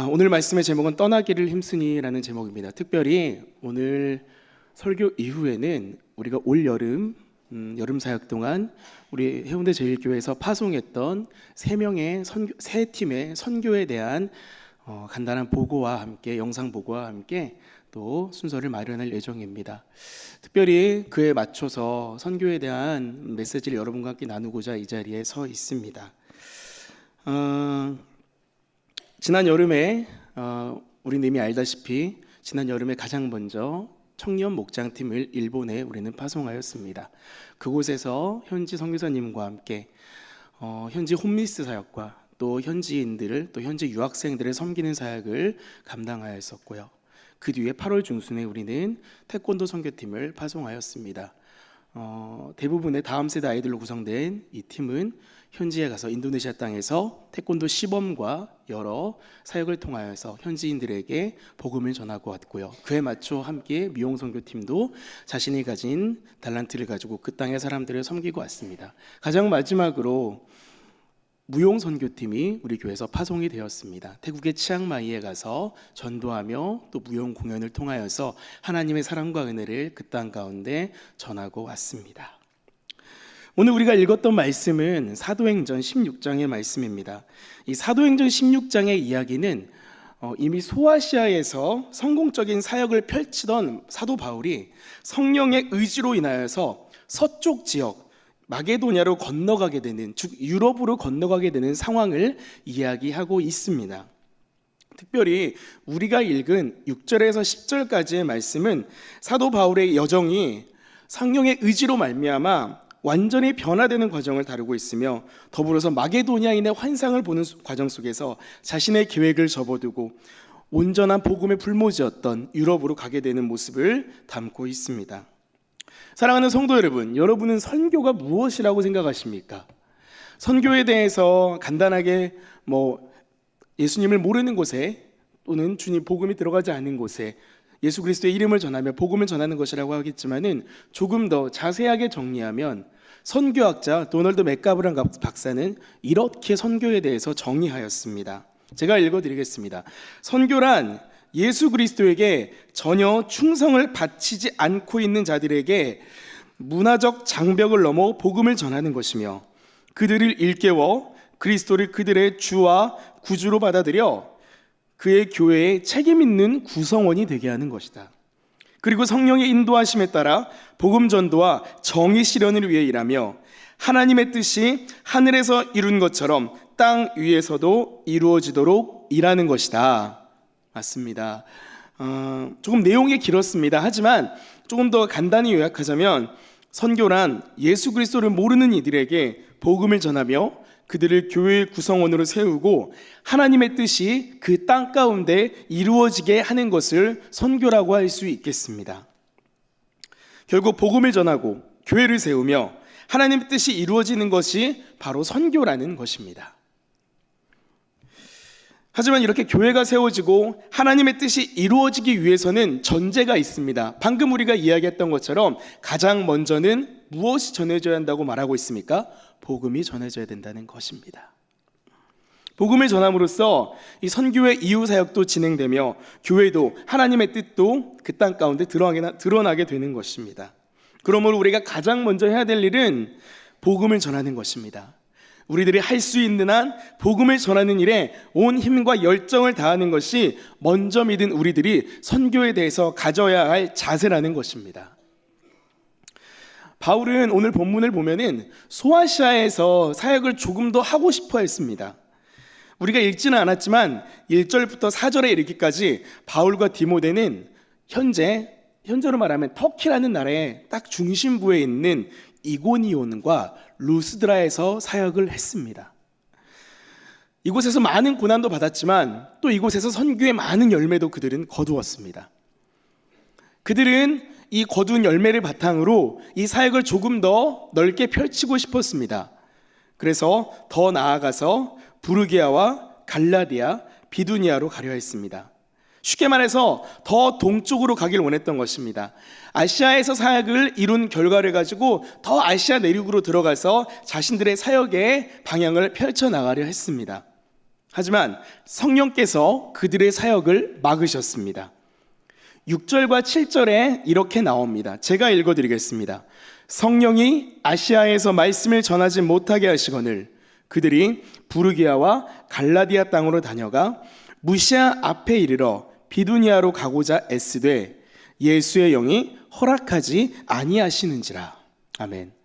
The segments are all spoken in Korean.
오늘 말씀의 제목은 떠나기를 힘쓰니라는 제목입니다. 특별히 오늘 설교 이후에는 우리가 올 여름 사역 동안 우리 해운대 제일교회에서 파송했던 세 팀의 선교에 대한 간단한 보고와 함께 영상 보고와 함께 또 순서를 마련할 예정입니다. 특별히 그에 맞춰서 선교에 대한 메시지를 여러분과 함께 나누고자 이 자리에 서 있습니다. 지난 여름에 우리는 이미 알다시피 지난 여름에 가장 먼저 청년 목장팀을 일본에 우리는 파송하였습니다. 그곳에서 현지 선교사님과 함께 현지 홈리스 사역과 또 현지인들을 또 현지 유학생들을 섬기는 사역을 감당하였었고요. 그 뒤에 8월 중순에 우리는 태권도 선교팀을 파송하였습니다. 대부분의 다음 세대 아이들로 구성된 이 팀은 현지에 가서 인도네시아 땅에서 태권도 시범과 여러 사역을 통하여서 현지인들에게 복음을 전하고 왔고요. 그에 맞춰 함께 미용 선교팀도 자신이 가진 달란트를 가지고 그 땅의 사람들을 섬기고 왔습니다. 가장 마지막으로 무용 선교팀이 우리 교회에서 파송이 되었습니다. 태국의 치앙마이에 가서 전도하며 또 무용 공연을 통하여서 하나님의 사랑과 은혜를 그 땅 가운데 전하고 왔습니다. 오늘 우리가 읽었던 말씀은 사도행전 16장의 말씀입니다. 이 사도행전 16장의 이야기는 이미 소아시아에서 성공적인 사역을 펼치던 사도 바울이 성령의 의지로 인하여서 서쪽 지역 마게도냐로 건너가게 되는, 즉 유럽으로 건너가게 되는 상황을 이야기하고 있습니다. 특별히 우리가 읽은 6절에서 10절까지의 말씀은 사도 바울의 여정이 성령의 의지로 말미암아 완전히 변화되는 과정을 다루고 있으며, 더불어서 마게도냐인의 환상을 보는 과정 속에서 자신의 계획을 접어두고 온전한 복음의 불모지였던 유럽으로 가게 되는 모습을 담고 있습니다. 사랑하는 성도 여러분, 여러분은 선교가 무엇이라고 생각하십니까? 선교에 대해서 간단하게 예수님을 모르는 곳에 또는 주님 복음이 들어가지 않은 곳에 예수 그리스도의 이름을 전하며 복음을 전하는 것이라고 하겠지만은, 조금 더 자세하게 정리하면 선교학자 도널드 맥가브란 박사는 이렇게 선교에 대해서 정의하였습니다. 제가 읽어드리겠습니다. 선교란 예수 그리스도에게 전혀 충성을 바치지 않고 있는 자들에게 문화적 장벽을 넘어 복음을 전하는 것이며, 그들을 일깨워 그리스도를 그들의 주와 구주로 받아들여 그의 교회에 책임 있는 구성원이 되게 하는 것이다. 그리고 성령의 인도하심에 따라 복음 전도와 정의 실현을 위해 일하며 하나님의 뜻이 하늘에서 이룬 것처럼 땅 위에서도 이루어지도록 일하는 것이다. 맞습니다. 조금 내용이 길었습니다. 하지만 조금 더 간단히 요약하자면, 선교란 예수 그리스도를 모르는 이들에게 복음을 전하며 그들을 교회의 구성원으로 세우고 하나님의 뜻이 그 땅 가운데 이루어지게 하는 것을 선교라고 할 수 있겠습니다. 결국 복음을 전하고 교회를 세우며 하나님의 뜻이 이루어지는 것이 바로 선교라는 것입니다. 하지만 이렇게 교회가 세워지고 하나님의 뜻이 이루어지기 위해서는 전제가 있습니다. 방금 우리가 이야기했던 것처럼 가장 먼저는 무엇이 전해져야 한다고 말하고 있습니까? 복음이 전해져야 된다는 것입니다. 복음을 전함으로써 이 선교의 이후 사역도 진행되며 교회도 하나님의 뜻도 그 땅 가운데 드러나게 되는 것입니다. 그러므로 우리가 가장 먼저 해야 될 일은 복음을 전하는 것입니다. 우리들이 할 수 있는 한 복음을 전하는 일에 온 힘과 열정을 다하는 것이 먼저 믿은 우리들이 선교에 대해서 가져야 할 자세라는 것입니다. 바울은 오늘 본문을 보면은 소아시아에서 사역을 조금 더 하고 싶어 했습니다. 우리가 읽지는 않았지만 1절부터 4절에 이르기까지 바울과 디모데는 현재로 말하면 터키라는 나라의 딱 중심부에 있는 이고니온과 루스드라에서 사역을 했습니다. 이곳에서 많은 고난도 받았지만 또 이곳에서 선교의 많은 열매도 그들은 거두었습니다. 그들은 이 거둔 열매를 바탕으로 이 사역을 조금 더 넓게 펼치고 싶었습니다. 그래서 더 나아가서 부르기아와 갈라디아, 비두니아로 가려 했습니다. 쉽게 말해서 더 동쪽으로 가길 원했던 것입니다. 아시아에서 사역을 이룬 결과를 가지고 더 아시아 내륙으로 들어가서 자신들의 사역의 방향을 펼쳐나가려 했습니다. 하지만 성령께서 그들의 사역을 막으셨습니다. 6절과 7절에 이렇게 나옵니다. 제가 읽어드리겠습니다. 성령이 아시아에서 말씀을 전하지 못하게 하시거늘 그들이 부르기아와 갈라디아 땅으로 다녀가 무시아 앞에 이르러 비두니아로 가고자 애쓰되 예수의 영이 허락하지 아니하시는지라. 아멘.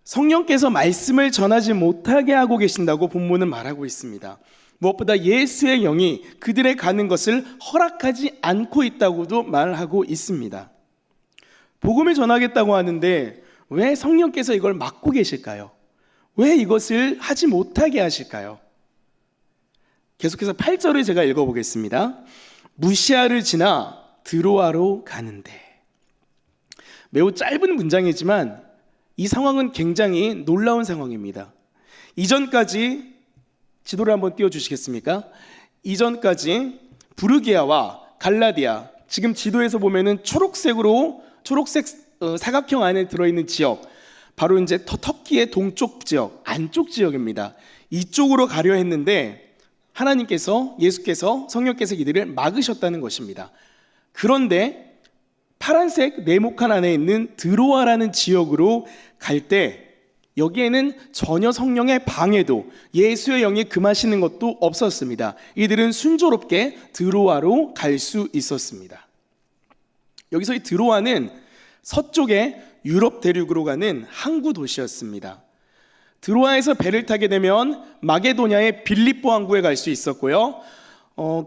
성령께서 말씀을 전하지 못하게 하고 계신다고 본문은 말하고 있습니다. 무엇보다 예수의 영이 그들의 가는 것을 허락하지 않고 있다고도 말하고 있습니다. 복음을 전하겠다고 하는데 왜 성령께서 이걸 막고 계실까요? 왜 이것을 하지 못하게 하실까요? 계속해서 8절을 제가 읽어보겠습니다. 무시아를 지나 드로아로 가는데. 매우 짧은 문장이지만 이 상황은 굉장히 놀라운 상황입니다. 이전까지 지도를 한번 띄워주시겠습니까? 이전까지 부르기아와 갈라디아, 지금 지도에서 보면은 초록색 사각형 안에 들어있는 지역, 바로 이제 터키의 동쪽 지역, 안쪽 지역입니다. 이쪽으로 가려 했는데 하나님께서, 예수께서, 성령께서 이들을 막으셨다는 것입니다. 그런데 파란색 네모칸 안에 있는 드로아라는 지역으로 갈 때 여기에는 전혀 성령의 방해도, 예수의 영이 금하시는 것도 없었습니다. 이들은 순조롭게 드로아로 갈 수 있었습니다. 여기서 이 드로아는 서쪽의 유럽 대륙으로 가는 항구 도시였습니다. 드로아에서 배를 타게 되면 마게도냐의 빌립보 항구에 갈 수 있었고요.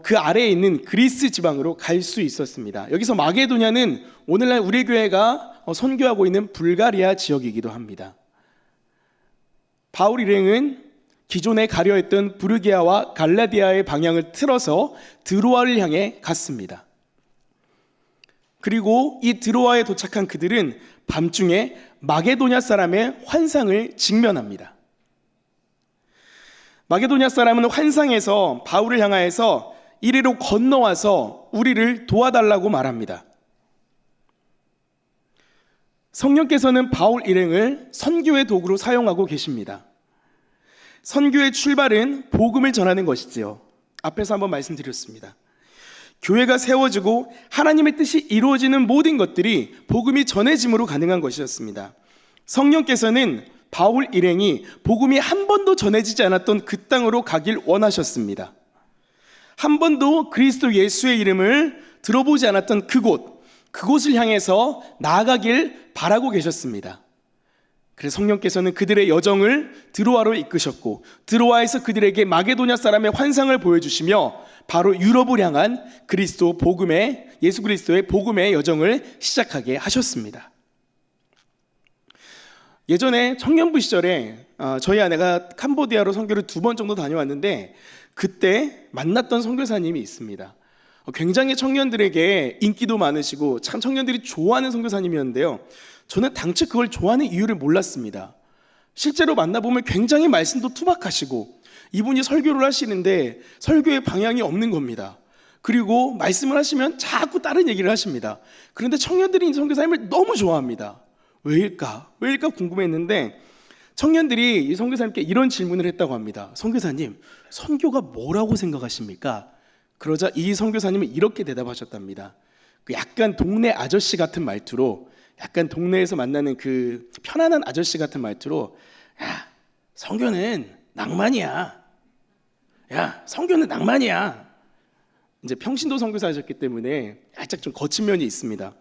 그 아래에 있는 그리스 지방으로 갈 수 있었습니다. 여기서 마게도냐는 오늘날 우리 교회가 선교하고 있는 불가리아 지역이기도 합니다. 바울 일행은 기존에 가려 했던 부르기아와 갈라디아의 방향을 틀어서 드로아를 향해 갔습니다. 그리고 이 드로아에 도착한 그들은 밤중에 마게도냐 사람의 환상을 직면합니다. 마게도냐 사람은 환상에서 바울을 향하여서 이리로 건너와서 우리를 도와달라고 말합니다. 성령께서는 바울 일행을 선교의 도구로 사용하고 계십니다. 선교의 출발은 복음을 전하는 것이지요. 앞에서 한번 말씀드렸습니다. 교회가 세워지고 하나님의 뜻이 이루어지는 모든 것들이 복음이 전해짐으로 가능한 것이었습니다. 성령께서는 바울 일행이 복음이 한 번도 전해지지 않았던 그 땅으로 가길 원하셨습니다. 한 번도 그리스도 예수의 이름을 들어보지 않았던 그곳을 향해서 나아가길 바라고 계셨습니다. 그래서 성령께서는 그들의 여정을 드로아로 이끄셨고 드로아에서 그들에게 마게도냐 사람의 환상을 보여주시며 바로 유럽을 향한 그리스도 복음의, 예수 그리스도의 복음의 여정을 시작하게 하셨습니다. 예전에 청년부 시절에 저희 아내가 캄보디아로 선교를 2번 정도 다녀왔는데 그때 만났던 선교사님이 있습니다. 굉장히 청년들에게 인기도 많으시고 참 청년들이 좋아하는 선교사님이었는데요. 저는 당최 그걸 좋아하는 이유를 몰랐습니다. 실제로 만나보면 굉장히 말씀도 투박하시고 이분이 설교를 하시는데 설교의 방향이 없는 겁니다. 그리고 말씀을 하시면 자꾸 다른 얘기를 하십니다. 그런데 청년들이 이 선교사님을 너무 좋아합니다. 왜일까 궁금했는데 청년들이 이 선교사님께 이런 질문을 했다고 합니다. 선교사님, 선교가 뭐라고 생각하십니까? 그러자 이 선교사님은 이렇게 대답하셨답니다. 그 약간 동네 아저씨 같은 말투로, 약간 동네에서 만나는 그 편안한 아저씨 같은 말투로, 야, 선교는 낭만이야. 야, 선교는 낭만이야. 이제 평신도 선교사셨기 때문에 살짝 좀 거친 면이 있습니다.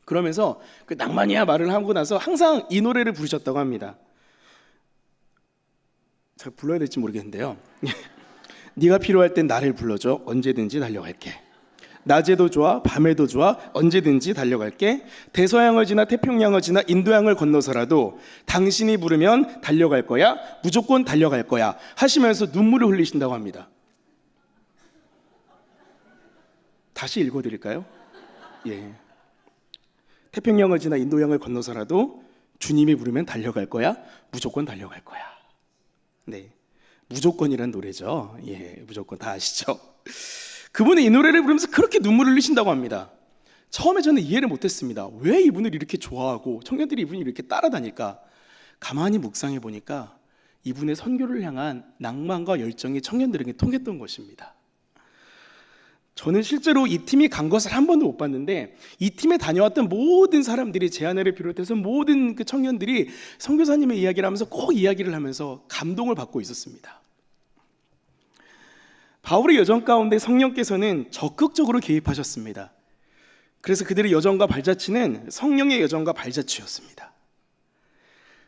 그러면서 그 낭만이야 말을 하고 나서 항상 이 노래를 부르셨다고 합니다. 제가 불러야 될지 모르겠는데요. 네가 필요할 땐 나를 불러줘. 언제든지 달려갈게. 낮에도 좋아 밤에도 좋아 언제든지 달려갈게. 대서양을 지나 태평양을 지나 인도양을 건너서라도 당신이 부르면 달려갈 거야. 무조건 달려갈 거야 하시면서 눈물을 흘리신다고 합니다. 다시 읽어드릴까요? 예. 태평양을 지나 인도양을 건너서라도 주님이 부르면 달려갈 거야. 무조건 달려갈 거야. 네, 무조건이란 노래죠. 예, 무조건 다 아시죠? 그분이 이 노래를 부르면서 그렇게 눈물을 흘리신다고 합니다. 처음에 저는 이해를 못했습니다. 왜 이분을 이렇게 좋아하고 청년들이 이분이 이렇게 따라다닐까? 가만히 묵상해 보니까 이분의 선교를 향한 낭만과 열정이 청년들에게 통했던 것입니다. 저는 실제로 이 팀이 간 것을 한 번도 못 봤는데 이 팀에 다녀왔던 모든 사람들이, 제아나를 비롯해서 모든 그 청년들이 선교사님의 이야기를 하면서 꼭 이야기를 하면서 감동을 받고 있었습니다. 바울의 여정 가운데 성령께서는 적극적으로 개입하셨습니다. 그래서 그들의 여정과 발자취는 성령의 여정과 발자취였습니다.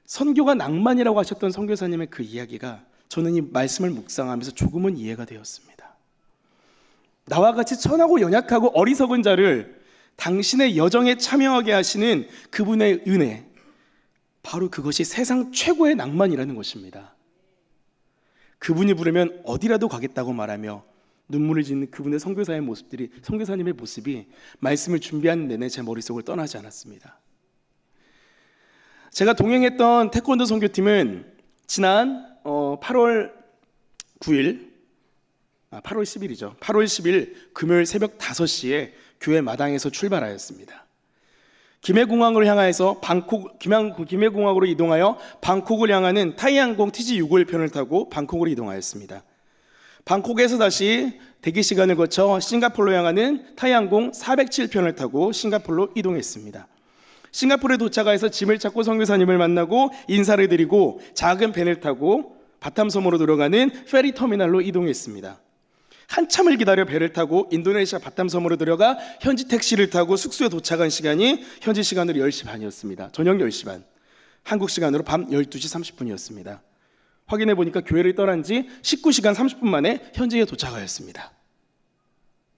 선교가 낭만이라고 하셨던 선교사님의 그 이야기가 저는 이 말씀을 묵상하면서 조금은 이해가 되었습니다. 나와 같이 천하고 연약하고 어리석은 자를 당신의 여정에 참여하게 하시는 그분의 은혜, 바로 그것이 세상 최고의 낭만이라는 것입니다. 그분이 부르면 어디라도 가겠다고 말하며 눈물을 짓는 그분의 선교사님의 모습이 말씀을 준비하는 내내 제 머릿속을 떠나지 않았습니다. 제가 동행했던 태권도 선교팀은 지난 8월 10일 금요일 새벽 5시에 교회 마당에서 출발하였습니다. 김해공항을 향해서 김해공항으로 이동하여 방콕을 향하는 타이항공 TG651 편을 타고 방콕으로 이동하였습니다. 방콕에서 다시 대기 시간을 거쳐 싱가포르로 향하는 타이항공 407편을 타고 싱가포르로 이동했습니다. 싱가포르에 도착해서 짐을 찾고 선교사님을 만나고 인사를 드리고 작은 밴을 타고 바탐섬으로 들어가는 페리 터미널로 이동했습니다. 한참을 기다려 배를 타고 인도네시아 바탐섬으로 들어가 현지 택시를 타고 숙소에 도착한 시간이 현지 시간으로 10시 반이었습니다. 저녁 10시 반. 한국 시간으로 밤 12시 30분이었습니다. 확인해 보니까 교회를 떠난 지 19시간 30분 만에 현지에 도착하였습니다.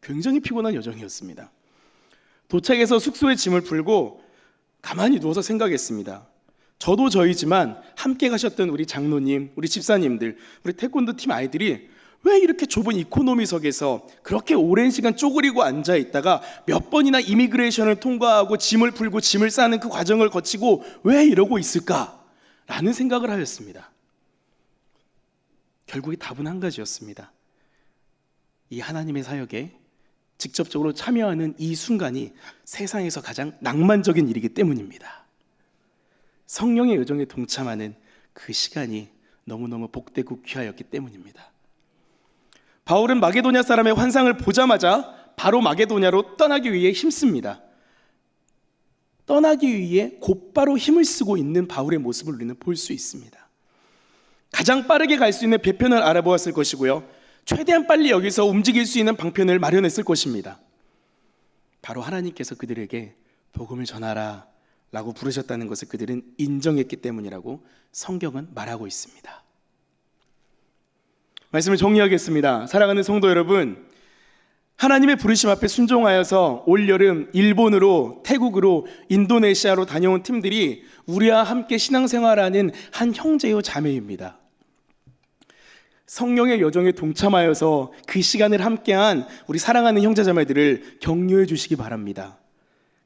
굉장히 피곤한 여정이었습니다. 도착해서 숙소에 짐을 풀고 가만히 누워서 생각했습니다. 저도 저이지만 함께 가셨던 우리 장로님, 우리 집사님들, 우리 태권도 팀 아이들이 왜 이렇게 좁은 이코노미석에서 그렇게 오랜 시간 쪼그리고 앉아있다가 몇 번이나 이미그레이션을 통과하고 짐을 풀고 짐을 싸는 그 과정을 거치고 왜 이러고 있을까라는 생각을 하였습니다. 결국에 답은 한 가지였습니다. 이 하나님의 사역에 직접적으로 참여하는 이 순간이 세상에서 가장 낭만적인 일이기 때문입니다. 성령의 여정에 동참하는 그 시간이 너무너무 복되고 귀하였기 때문입니다. 바울은 마게도냐 사람의 환상을 보자마자 바로 마게도냐로 떠나기 위해 힘씁니다. 떠나기 위해 곧바로 힘을 쓰고 있는 바울의 모습을 우리는 볼 수 있습니다. 가장 빠르게 갈 수 있는 배편을 알아보았을 것이고요, 최대한 빨리 여기서 움직일 수 있는 방편을 마련했을 것입니다. 바로 하나님께서 그들에게 복음을 전하라 라고 부르셨다는 것을 그들은 인정했기 때문이라고 성경은 말하고 있습니다. 말씀을 정리하겠습니다. 사랑하는 성도 여러분, 하나님의 부르심 앞에 순종하여서 올여름 일본으로, 태국으로, 인도네시아로 다녀온 팀들이 우리와 함께 신앙생활하는 한 형제요 자매입니다. 성령의 여정에 동참하여서 그 시간을 함께한 우리 사랑하는 형제자매들을 격려해 주시기 바랍니다.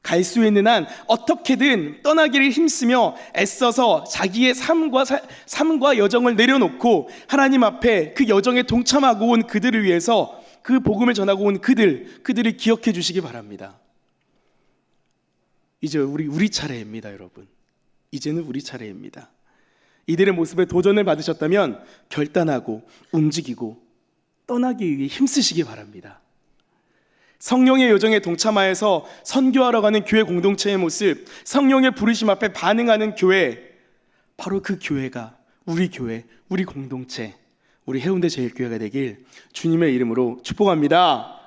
갈 수 있는 한 어떻게든 떠나기를 힘쓰며 애써서 자기의 삶과 여정을 내려놓고 하나님 앞에 그 여정에 동참하고 온 그들을 위해서, 그 복음을 전하고 온 그들을 기억해 주시기 바랍니다. 이제 우리 차례입니다, 여러분. 이제는 우리 차례입니다. 이들의 모습에 도전을 받으셨다면 결단하고 움직이고 떠나기 위해 힘쓰시기 바랍니다. 성령의 여정에 동참하여서 선교하러 가는 교회 공동체의 모습, 성령의 부르심 앞에 반응하는 교회, 바로 그 교회가 우리 교회, 우리 공동체, 우리 해운대 제일교회가 되길 주님의 이름으로 축복합니다.